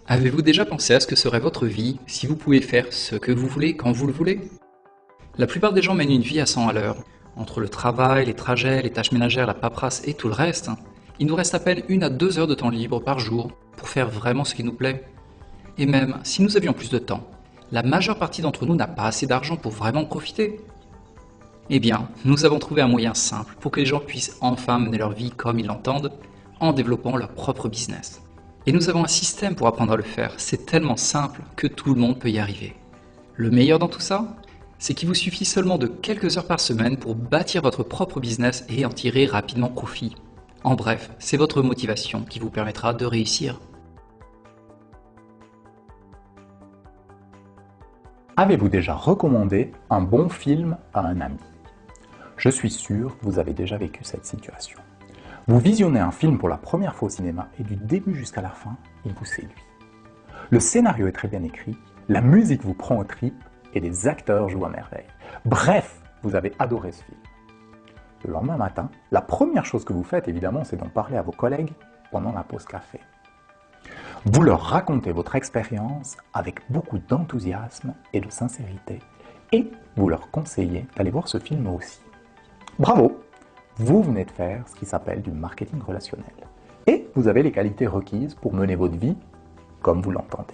Avez-vous déjà pensé à ce que serait votre vie si vous pouviez faire ce que vous voulez quand vous le voulez? La plupart des gens mènent une vie à 100 à l'heure. Entre le travail, les trajets, les tâches ménagères, la paperasse et tout le reste, il nous reste à peine 1 à 2 heures de temps libre par jour pour faire vraiment ce qui nous plaît. Et même si nous avions plus de temps, la majeure partie d'entre nous n'a pas assez d'argent pour vraiment profiter. Eh bien, nous avons trouvé un moyen simple pour que les gens puissent enfin mener leur vie comme ils l'entendent, en développant leur propre business. Et nous avons un système pour apprendre à le faire, c'est tellement simple que tout le monde peut y arriver. Le meilleur dans tout ça, c'est qu'il vous suffit seulement de quelques heures par semaine pour bâtir votre propre business et en tirer rapidement profit. En bref, c'est votre motivation qui vous permettra de réussir. Avez-vous déjà recommandé un bon film à un ami? Je suis sûr que vous avez déjà vécu cette situation. Vous visionnez un film pour la première fois au cinéma et du début jusqu'à la fin, il vous séduit. Le scénario est très bien écrit, la musique vous prend aux tripes et les acteurs jouent à merveille. Bref, vous avez adoré ce film. Le lendemain matin, la première chose que vous faites évidemment, c'est d'en parler à vos collègues pendant la pause café. Vous leur racontez votre expérience avec beaucoup d'enthousiasme et de sincérité et vous leur conseillez d'aller voir ce film aussi. Bravo! Vous venez de faire ce qui s'appelle du marketing relationnel et vous avez les qualités requises pour mener votre vie comme vous l'entendez.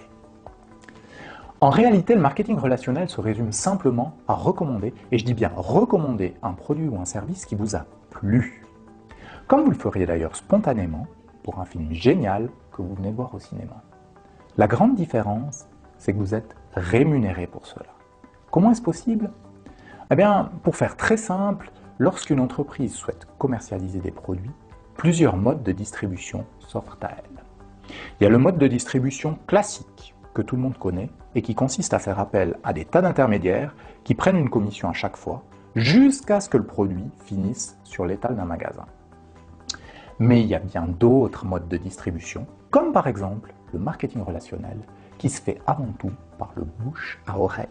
En réalité, le marketing relationnel se résume simplement à recommander, et je dis bien recommander, un produit ou un service qui vous a plu. Comme vous le feriez d'ailleurs spontanément pour un film génial que vous venez de voir au cinéma. La grande différence, c'est que vous êtes rémunéré pour cela. Comment est-ce possible? Eh bien, pour faire très simple, lorsqu'une entreprise souhaite commercialiser des produits, plusieurs modes de distribution s'offrent à elle. Il y a le mode de distribution classique, que tout le monde connaît, et qui consiste à faire appel à des tas d'intermédiaires qui prennent une commission à chaque fois, jusqu'à ce que le produit finisse sur l'étal d'un magasin. Mais il y a bien d'autres modes de distribution, comme par exemple le marketing relationnel, qui se fait avant tout par le bouche à oreille.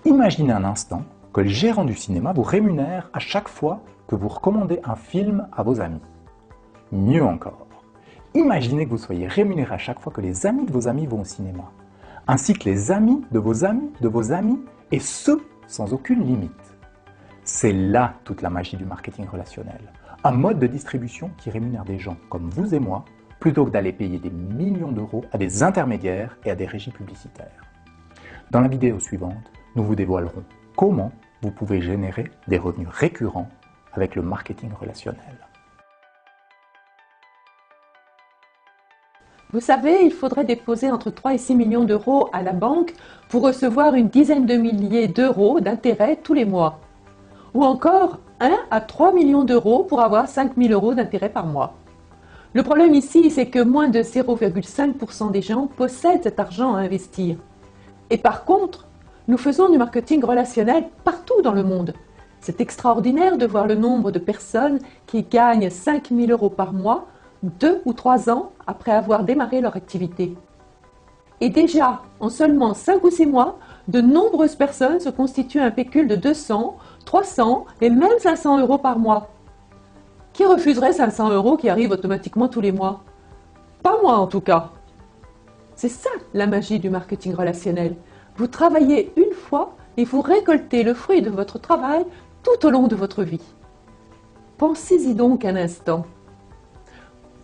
Imaginez un instant que le gérant du cinéma vous rémunère à chaque fois que vous recommandez un film à vos amis. Mieux encore, imaginez que vous soyez rémunéré à chaque fois que les amis de vos amis vont au cinéma, ainsi que les amis de vos amis de vos amis, et ce, sans aucune limite. C'est là toute la magie du marketing relationnel. Un mode de distribution qui rémunère des gens comme vous et moi, plutôt que d'aller payer des millions d'euros à des intermédiaires et à des régies publicitaires. Dans la vidéo suivante, nous vous dévoilerons comment vous pouvez générer des revenus récurrents avec le marketing relationnel. Vous savez, il faudrait déposer entre 3 et 6 millions d'euros à la banque pour recevoir une dizaine de milliers d'euros d'intérêts tous les mois. Ou encore 1 à 3 millions d'euros pour avoir 5 000 euros d'intérêt par mois. Le problème ici, c'est que moins de 0,5% des gens possèdent cet argent à investir. Et par contre, nous faisons du marketing relationnel partout dans le monde. C'est extraordinaire de voir le nombre de personnes qui gagnent 5 000 euros par mois 2 ou 3 ans après avoir démarré leur activité. Et déjà, en seulement 5 ou 6 mois, de nombreuses personnes se constituent un pécule de 200, 300 et même 500 euros par mois. Qui refuserait 500 euros qui arrivent automatiquement tous les mois? Pas moi en tout cas. C'est ça la magie du marketing relationnel. Vous travaillez une fois et vous récoltez le fruit de votre travail tout au long de votre vie. Pensez-y donc un instant.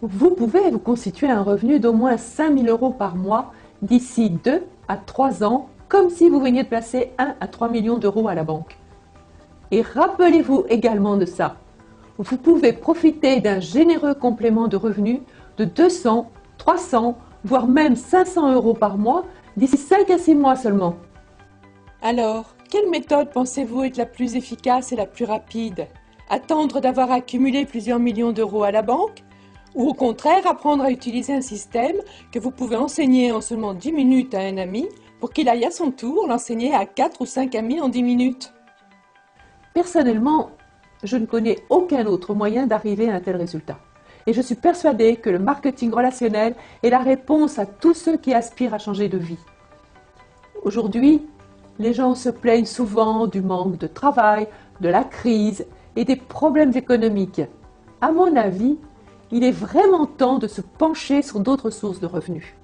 Vous pouvez vous constituer un revenu d'au moins 5 000 euros par mois d'ici 2 à 3 ans, comme si vous veniez de placer 1 à 3 millions d'euros à la banque. Et rappelez-vous également de ça. Vous pouvez profiter d'un généreux complément de revenus de 200, 300, voire même 500 euros par mois d'ici 5 à 6 mois seulement. Alors, quelle méthode pensez-vous être la plus efficace et la plus rapide? Attendre d'avoir accumulé plusieurs millions d'euros à la banque? Ou au contraire, apprendre à utiliser un système que vous pouvez enseigner en seulement 10 minutes à un ami pour qu'il aille à son tour l'enseigner à 4 ou 5 amis en 10 minutes? Personnellement, je ne connais aucun autre moyen d'arriver à un tel résultat. Et je suis persuadée que le marketing relationnel est la réponse à tous ceux qui aspirent à changer de vie. Aujourd'hui, les gens se plaignent souvent du manque de travail, de la crise et des problèmes économiques. À mon avis, il est vraiment temps de se pencher sur d'autres sources de revenus.